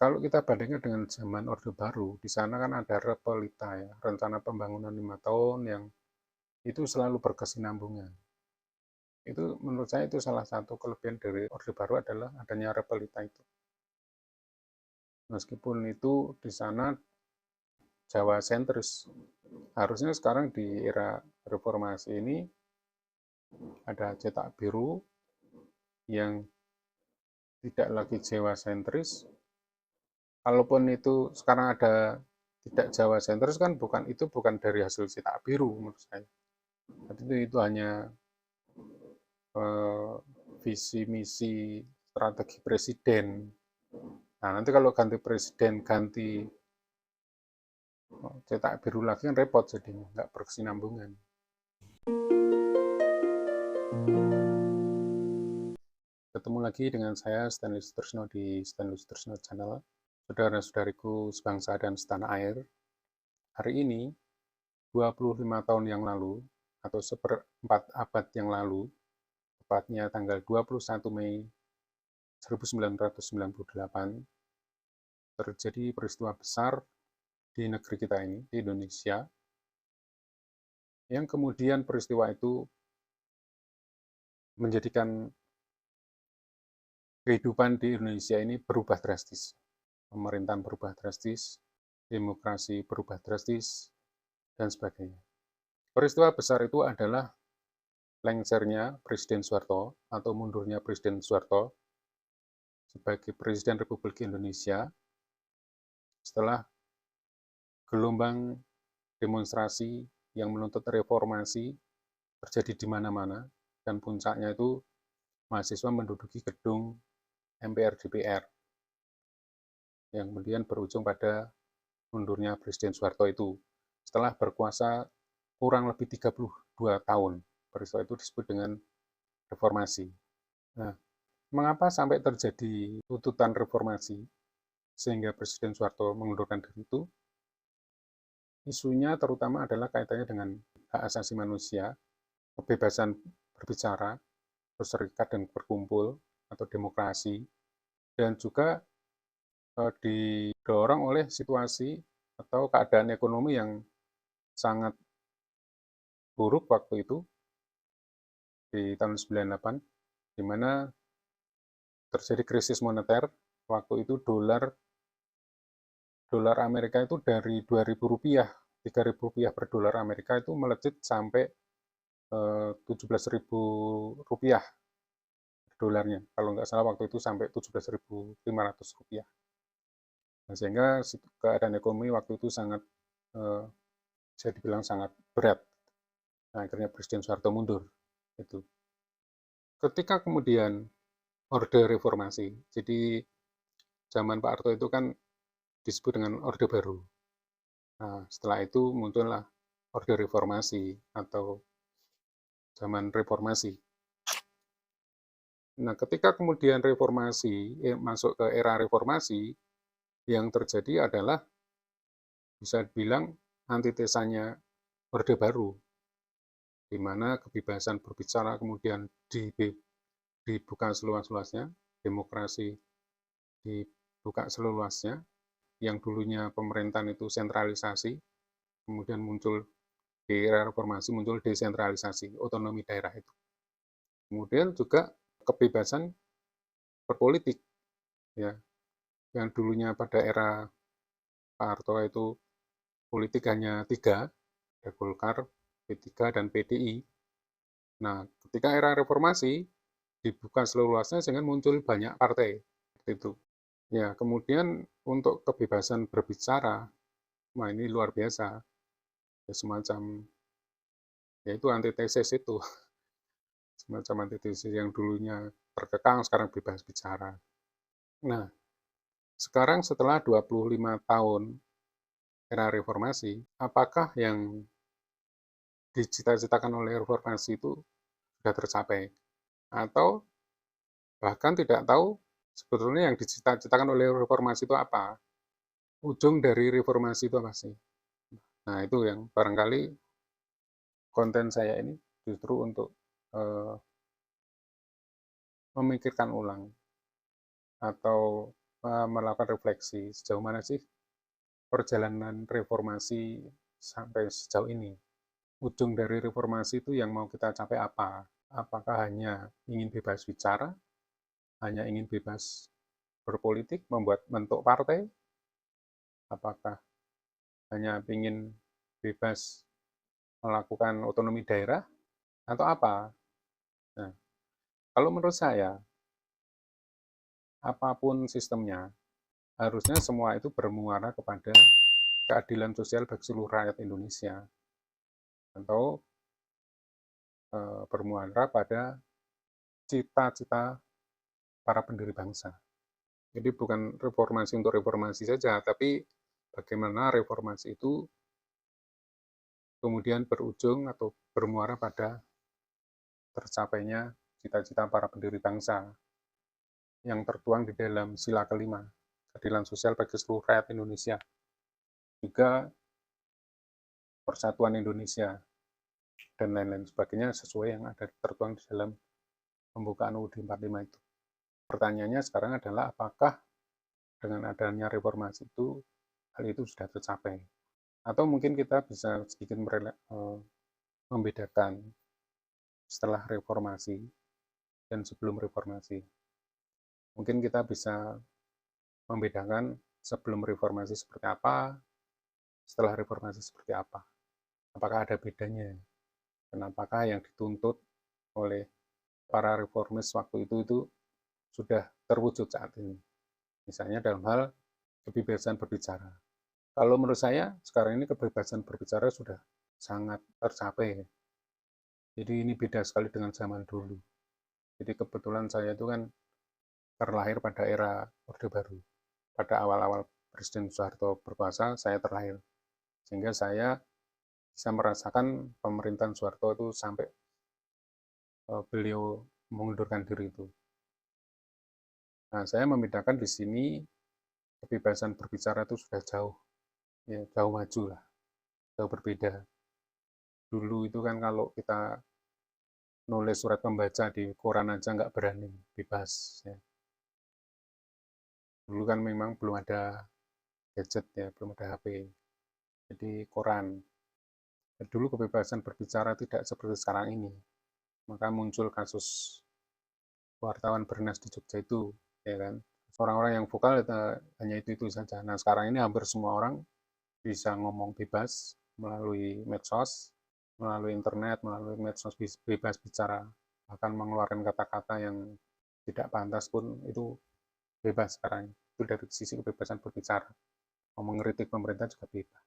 Kalau kita bandingkan dengan zaman Orde Baru, di sana kan ada Repelita ya, rencana pembangunan 5 tahun yang itu selalu berkesinambungan. Itu menurut saya itu salah satu kelebihan dari Orde Baru adalah adanya Repelita itu. Meskipun itu di sana Jawa sentris, harusnya sekarang di era reformasi ini ada cetak biru yang tidak lagi Jawa sentris. Kalaupun itu sekarang ada tidak Jawa sentris kan bukan dari hasil cetak biru menurut saya. Tapi itu hanya eh, visi misi strategi presiden. Nah, nanti kalau ganti presiden, ganti cetak biru lagi kan repot jadinya, nggak berkesinambungan. Ketemu lagi dengan saya Stanley Sutrisno di Stanley Sutrisno Channel. Saudara-saudariku sebangsa dan setanah air, hari ini 25 tahun yang lalu atau seperempat abad yang lalu, tepatnya tanggal 21 Mei 1998, terjadi peristiwa besar di negeri kita ini, di Indonesia, yang kemudian peristiwa itu menjadikan kehidupan di Indonesia ini berubah drastis. Pemerintahan berubah drastis, demokrasi berubah drastis, dan sebagainya. Peristiwa besar itu adalah lengsernya Presiden Soeharto atau mundurnya Presiden Soeharto sebagai Presiden Republik Indonesia setelah gelombang demonstrasi yang menuntut reformasi terjadi di mana-mana dan puncaknya itu mahasiswa menduduki gedung MPR DPR yang kemudian berujung pada mundurnya Presiden Soeharto itu setelah berkuasa kurang lebih 32 tahun. Peristiwa itu disebut dengan reformasi. Nah, mengapa sampai terjadi tuntutan reformasi sehingga Presiden Soeharto mengundurkan diri itu? Isunya terutama adalah kaitannya dengan hak asasi manusia, kebebasan berbicara, berserikat dan berkumpul, atau demokrasi, dan juga didorong oleh situasi atau keadaan ekonomi yang sangat buruk waktu itu di tahun 98, di mana terjadi krisis moneter. Waktu itu dolar Amerika itu dari Rp2.000, Rp3.000 per dolar Amerika itu melejit sampai Rp17.000 dolarnya. Kalau nggak salah waktu itu sampai Rp17.500. Nah, sehingga keadaan ekonomi waktu itu sangat bisa dibilang sangat berat. Nah, akhirnya Presiden Soeharto mundur. Itu. Ketika kemudian Orde Reformasi, jadi zaman Pak Harto itu kan disebut dengan Orde Baru. Nah, setelah itu muncullah Orde Reformasi atau zaman Reformasi. Nah, ketika kemudian reformasi masuk ke era reformasi, yang terjadi adalah bisa dibilang antitesanya Orde Baru, di mana kebebasan berbicara kemudian dibuka seluas-luasnya, demokrasi dibuka seluasnya, yang dulunya pemerintahan itu sentralisasi, kemudian muncul di era reformasi muncul desentralisasi, otonomi daerah itu. Kemudian juga kebebasan berpolitik, ya, yang dulunya pada era Pak Harto itu politik hanya tiga, ada Golkar, P3, dan PDI. Nah, ketika era reformasi dibuka seluruhnya sehingga muncul banyak partai itu. Ya, kemudian untuk kebebasan berbicara, nah ini luar biasa, ya, semacam yaitu antitesis itu, semacam antitesis yang dulunya terkekang sekarang bebas bicara. Nah, sekarang setelah 25 tahun era reformasi, apakah yang dicita-citakan oleh reformasi itu sudah tercapai? Atau bahkan tidak tahu sebetulnya yang dicita-citakan oleh reformasi itu apa? Ujung dari reformasi itu apa sih? Nah, itu yang barangkali konten saya ini justru untuk memikirkan ulang atau melakukan refleksi sejauh mana sih perjalanan reformasi sampai sejauh ini. Ujung dari reformasi itu yang mau kita capai apa? Apakah hanya ingin bebas bicara, hanya ingin bebas berpolitik, membuat bentuk partai, apakah hanya ingin bebas melakukan otonomi daerah, atau apa? Nah, kalau menurut saya, apapun sistemnya, harusnya semua itu bermuara kepada keadilan sosial bagi seluruh rakyat Indonesia, atau bermuara pada cita-cita para pendiri bangsa. Jadi bukan reformasi untuk reformasi saja, tapi bagaimana reformasi itu kemudian berujung atau bermuara pada tercapainya cita-cita para pendiri bangsa yang tertuang di dalam sila kelima, keadilan sosial bagi seluruh rakyat Indonesia, juga persatuan Indonesia, dan lain-lain sebagainya sesuai yang ada tertuang di dalam pembukaan UUD 45 itu. Pertanyaannya sekarang adalah apakah dengan adanya reformasi itu, hal itu sudah tercapai? Atau mungkin kita bisa sedikit membedakan setelah reformasi dan sebelum reformasi. Mungkin kita bisa membedakan sebelum reformasi seperti apa, setelah reformasi seperti apa. Apakah ada bedanya? Dan apakah yang dituntut oleh para reformis waktu itu sudah terwujud saat ini? Misalnya dalam hal kebebasan berbicara. Kalau menurut saya, sekarang ini kebebasan berbicara sudah sangat tercapai. Jadi ini beda sekali dengan zaman dulu. Jadi kebetulan saya itu kan terlahir pada era Orde Baru. Pada awal-awal Presiden Soeharto berkuasa, saya terlahir. Sehingga saya bisa merasakan pemerintahan Soeharto itu sampai beliau mengundurkan diri itu. Nah, saya membedakan di sini kebebasan berbicara itu sudah jauh, ya, jauh maju lah, jauh berbeda. Dulu itu kan kalau kita nulis surat pembaca di koran aja nggak berani, bebas. Ya. Dulu kan memang belum ada gadget ya, belum ada HP. Jadi koran. Dulu kebebasan berbicara tidak seperti sekarang ini. Maka muncul kasus wartawan Bernas di Jogja itu, ya kan. Orang-orang yang vokal hanya itu saja. Nah, sekarang ini hampir semua orang bisa ngomong bebas melalui medsos, melalui internet, melalui medsos bebas bicara, bahkan mengeluarkan kata-kata yang tidak pantas pun itu bebas sekarang. Itu dari sisi kebebasan berbicara. Mau mengkritik pemerintah juga bebas.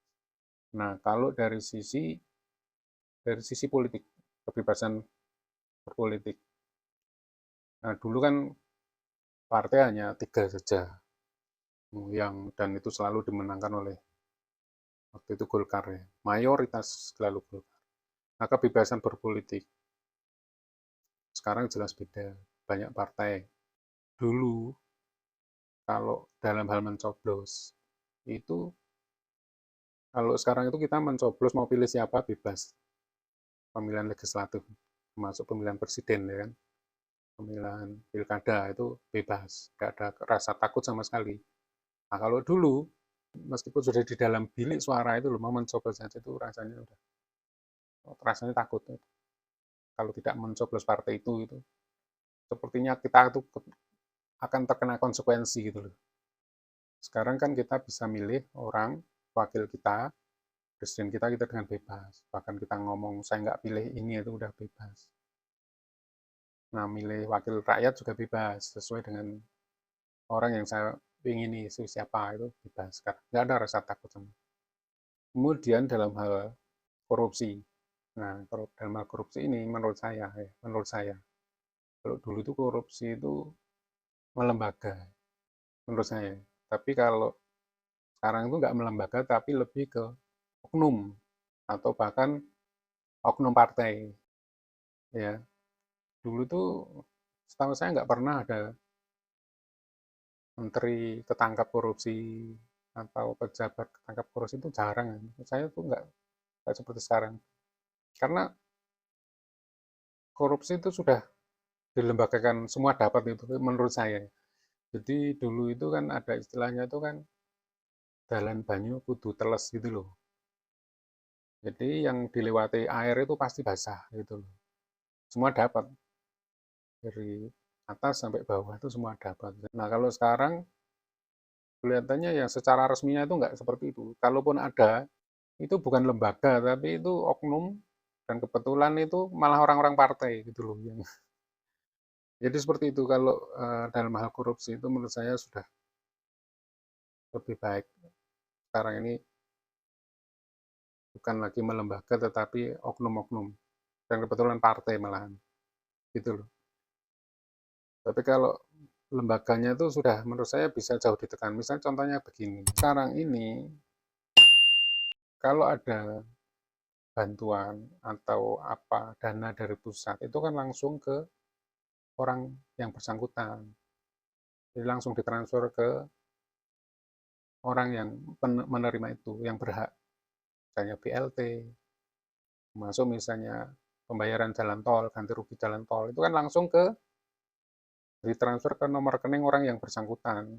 Nah, kalau dari sisi politik, kebebasan berpolitik. Nah, dulu kan partai hanya 3 saja, dan itu selalu dimenangkan oleh waktu itu Golkar ya. Mayoritas selalu Golkar. Nah, kebebasan berpolitik sekarang jelas beda, banyak partai. Dulu kalau dalam hal mencoblos itu, kalau sekarang itu kita mencoblos mau pilih siapa bebas, pemilihan legislatif termasuk pemilihan presiden ya kan, pemilihan pilkada itu bebas, nggak ada rasa takut sama sekali. Nah, kalau dulu meskipun sudah di dalam bilik suara itu loh, mau mencoblos saja itu rasanya takut kalau tidak mencoblos partai itu sepertinya kita itu akan terkena konsekuensi gitu loh. Sekarang kan kita bisa milih orang wakil kita, presiden kita dengan bebas. Bahkan kita ngomong saya nggak pilih ini itu udah bebas. Nah, milih wakil rakyat juga bebas sesuai dengan orang yang saya ingin ini siapa itu bebas. Nggak ada rasa takut sama. Kemudian dalam hal korupsi. Nah, dalam hal korupsi ini menurut saya, kalau dulu itu korupsi itu melembaga, menurut saya. Tapi kalau sekarang itu nggak melembaga, tapi lebih ke oknum atau bahkan oknum partai. Ya, dulu tuh setahu saya nggak pernah ada menteri ketangkap korupsi atau pejabat ketangkap korupsi itu jarang. Saya tuh nggak seperti sekarang. Karena korupsi itu sudah dilembagakan semua dapat itu menurut saya. Jadi dulu itu kan ada istilahnya itu kan dalan banyu kudu teles gitu loh. Jadi yang dilewati air itu pasti basah gitu loh. Semua dapat dari atas sampai bawah itu semua dapat. Nah kalau sekarang kelihatannya ya secara resminya itu nggak seperti itu. Kalaupun ada, itu bukan lembaga, tapi itu oknum, dan kebetulan itu malah orang-orang partai gitu loh. Jadi seperti itu kalau dalam hal korupsi itu menurut saya sudah lebih baik. Sekarang ini bukan lagi melembaga tetapi oknum-oknum. Dan kebetulan partai malahan. Gitu loh. Tapi kalau lembaganya itu sudah menurut saya bisa jauh ditekan. Misalnya contohnya begini. Sekarang ini kalau ada bantuan atau apa dana dari pusat itu kan langsung ke orang yang bersangkutan. Jadi langsung ditransfer ke orang yang menerima itu, yang berhak. Misalnya BLT, masuk misalnya pembayaran jalan tol, ganti rugi jalan tol, itu kan langsung ke ditransfer ke nomor rekening orang yang bersangkutan.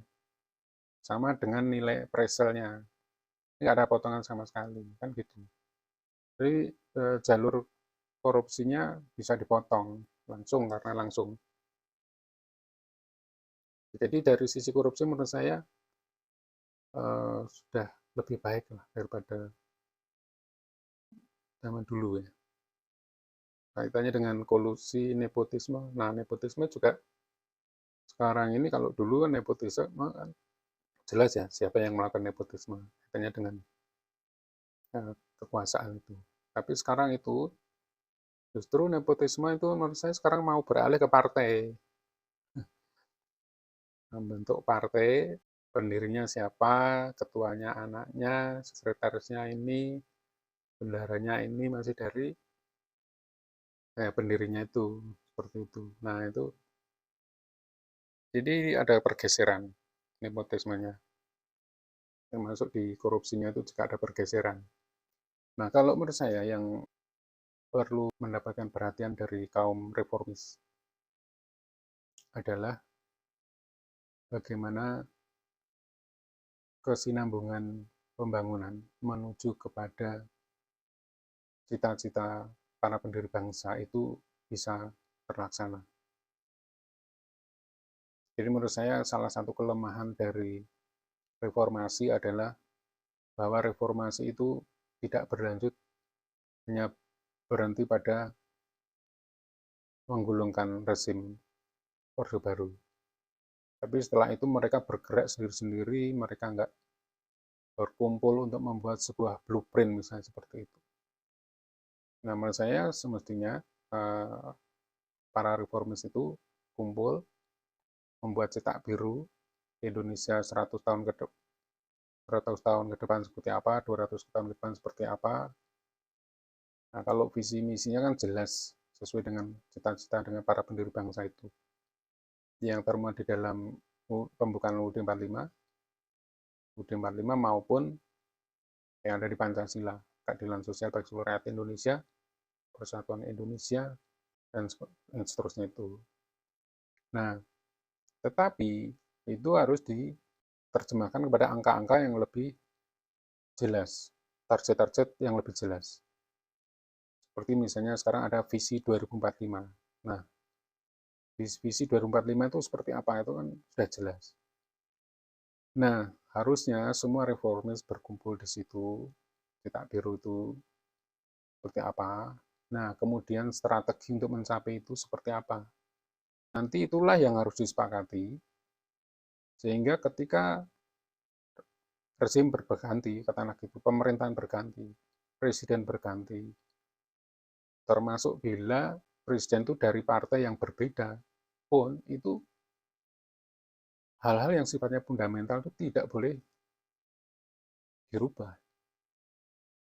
Sama dengan nilai preselnya. Tidak ada potongan sama sekali, kan gitu. Jadi jalur korupsinya bisa dipotong langsung karena langsung. Jadi dari sisi korupsi menurut saya sudah lebih baik lah daripada zaman dulu ya. Kaitannya dengan kolusi nepotisme. Nah, nepotisme juga sekarang ini kalau dulu kan nepotisme kan jelas ya siapa yang melakukan nepotisme. Kaitannya dengan kekuasaan itu. Tapi sekarang itu justru nepotisme itu menurut saya sekarang mau beralih ke partai. Membentuk partai, pendirinya siapa, ketuanya anaknya, sekretarisnya ini, bendaharanya ini masih dari pendirinya itu, seperti itu. Nah itu, jadi ada pergeseran nepotismenya, termasuk di korupsinya itu juga ada pergeseran. Nah kalau menurut saya yang perlu mendapatkan perhatian dari kaum reformis adalah bagaimana kesinambungan pembangunan menuju kepada cita-cita para pendiri bangsa itu bisa terlaksana. Jadi menurut saya salah satu kelemahan dari reformasi adalah bahwa reformasi itu tidak berlanjut hanya berhenti pada menggulungkan rezim Orde Baru. Tapi setelah itu mereka bergerak sendiri-sendiri, mereka nggak berkumpul untuk membuat sebuah blueprint misalnya seperti itu. Nah menurut saya semestinya para reformis itu kumpul, membuat cetak biru Indonesia 100 tahun ke depan, 100 tahun ke depan seperti apa, 200 tahun ke depan seperti apa. Nah, kalau visi misinya kan jelas sesuai dengan cita-cita dengan para pendiri bangsa itu. Yang termuat di dalam pembukaan UUD 45, UUD 45 maupun yang ada di Pancasila, keadilan sosial bagi seluruh rakyat Indonesia, persatuan Indonesia, dan seterusnya itu. Nah, tetapi itu harus diterjemahkan kepada angka-angka yang lebih jelas, target-target yang lebih jelas. Seperti misalnya sekarang ada visi 2045. Nah, visi 2045 itu seperti apa itu kan sudah jelas. Nah, harusnya semua reformis berkumpul di situ, cetak biru itu seperti apa. Nah, kemudian strategi untuk mencapai itu seperti apa. Nanti itulah yang harus disepakati, sehingga ketika rezim berganti, katakanlah gitu, pemerintahan berganti, presiden berganti, termasuk bila presiden itu dari partai yang berbeda pun itu hal-hal yang sifatnya fundamental itu tidak boleh dirubah.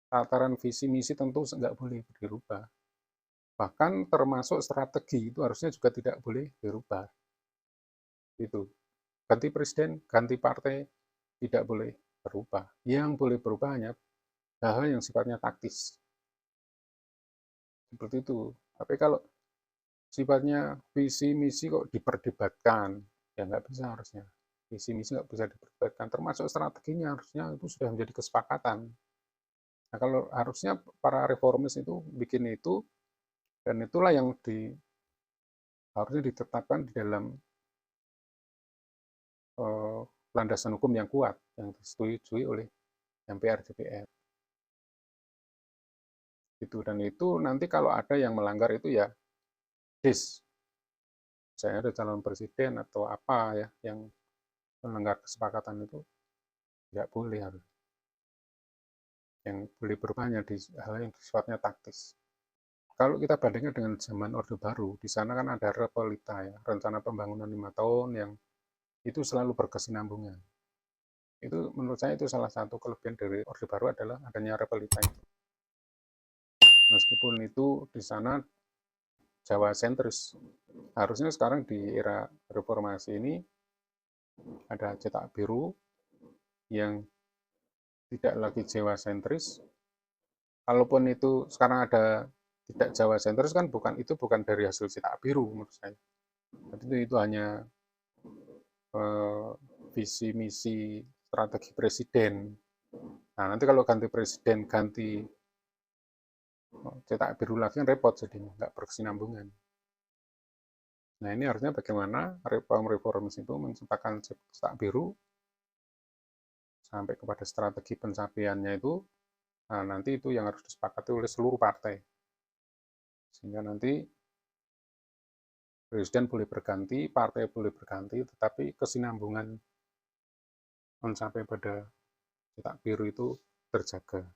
Tataran visi misi tentu nggak boleh dirubah. Bahkan termasuk strategi itu harusnya juga tidak boleh dirubah. Itu ganti presiden, ganti partai tidak boleh berubah. Yang boleh berubah hanya hal-hal yang sifatnya taktis. Seperti itu. Tapi kalau sifatnya visi misi kok diperdebatkan, ya nggak bisa harusnya. visi misi nggak bisa diperdebatkan, termasuk strateginya harusnya itu sudah menjadi kesepakatan. Nah, kalau harusnya para reformis itu bikin itu, dan itulah yang harusnya ditetapkan di dalam landasan hukum yang kuat, yang disetujui oleh MPR DPR. Gitu. Dan itu nanti kalau ada yang melanggar itu ya saya ada calon presiden atau apa ya yang melanggar kesepakatan itu nggak boleh harus. Yang boleh berubah hanya di hal yang sifatnya taktis. Kalau kita bandingkan dengan zaman Orde Baru, di sana kan ada Repelita ya, rencana pembangunan 5 tahun yang itu selalu berkesinambungan. Itu menurut saya itu salah satu kelebihan dari Orde Baru adalah adanya Repelita itu. Meskipun itu di sana Jawa sentris, harusnya sekarang di era reformasi ini ada cetak biru yang tidak lagi Jawa sentris. Kalaupun itu sekarang ada tidak Jawa sentris kan bukan dari hasil cetak biru menurut saya. Jadi itu hanya visi misi strategi presiden. Nah, nanti kalau ganti presiden ganti cetak biru lagi kan repot jadinya, nggak berkesinambungan. Nah, ini harusnya bagaimana reformis itu menciptakan cetak biru sampai kepada strategi pencapaiannya itu. Nah, nanti itu yang harus disepakati oleh seluruh partai. Sehingga nanti presiden boleh berganti, partai boleh berganti, tetapi kesinambungan mencapai pada cetak biru itu terjaga.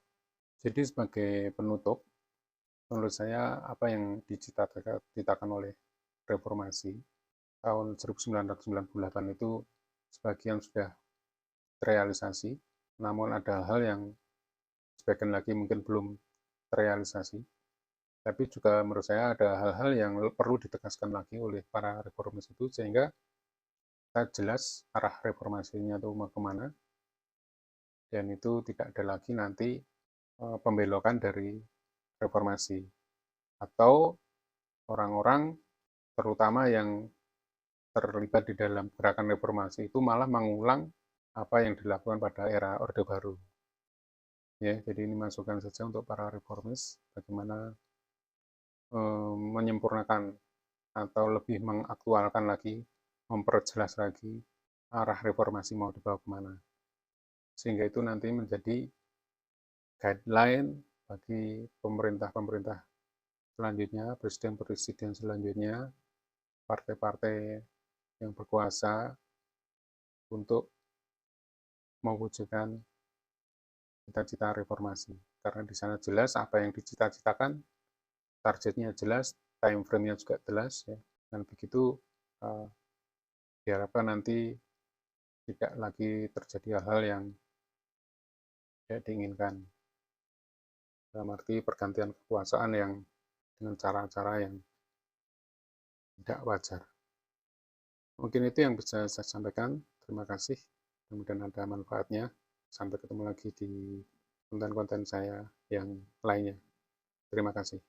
Jadi sebagai penutup, menurut saya apa yang diciptakan oleh reformasi tahun 1998 itu sebagian sudah terrealisasi, namun ada hal yang sebagian lagi mungkin belum terrealisasi. Tapi juga menurut saya ada hal-hal yang perlu ditegaskan lagi oleh para reformis itu sehingga kita jelas arah reformasinya itu mau kemana, dan itu tidak ada lagi nanti pembelokan dari reformasi atau orang-orang terutama yang terlibat di dalam gerakan reformasi itu malah mengulang apa yang dilakukan pada era Orde Baru. Ya, jadi ini masukan saja untuk para reformis bagaimana menyempurnakan atau lebih mengaktualkan lagi, memperjelas lagi arah reformasi mau dibawa kemana. Sehingga itu nanti menjadi guideline bagi pemerintah-pemerintah selanjutnya, presiden-presiden selanjutnya, partai-partai yang berkuasa untuk mewujudkan cita-cita reformasi. Karena di sana jelas apa yang dicita-citakan, targetnya jelas, time frame-nya juga jelas, ya. Dan begitu diharapkan nanti tidak lagi terjadi hal-hal yang tidak diinginkan. Dalam arti pergantian kekuasaan yang dengan cara-cara yang tidak wajar. Mungkin itu yang bisa saya sampaikan. Terima kasih. Kemudian ada manfaatnya. Sampai ketemu lagi di konten-konten saya yang lainnya. Terima kasih.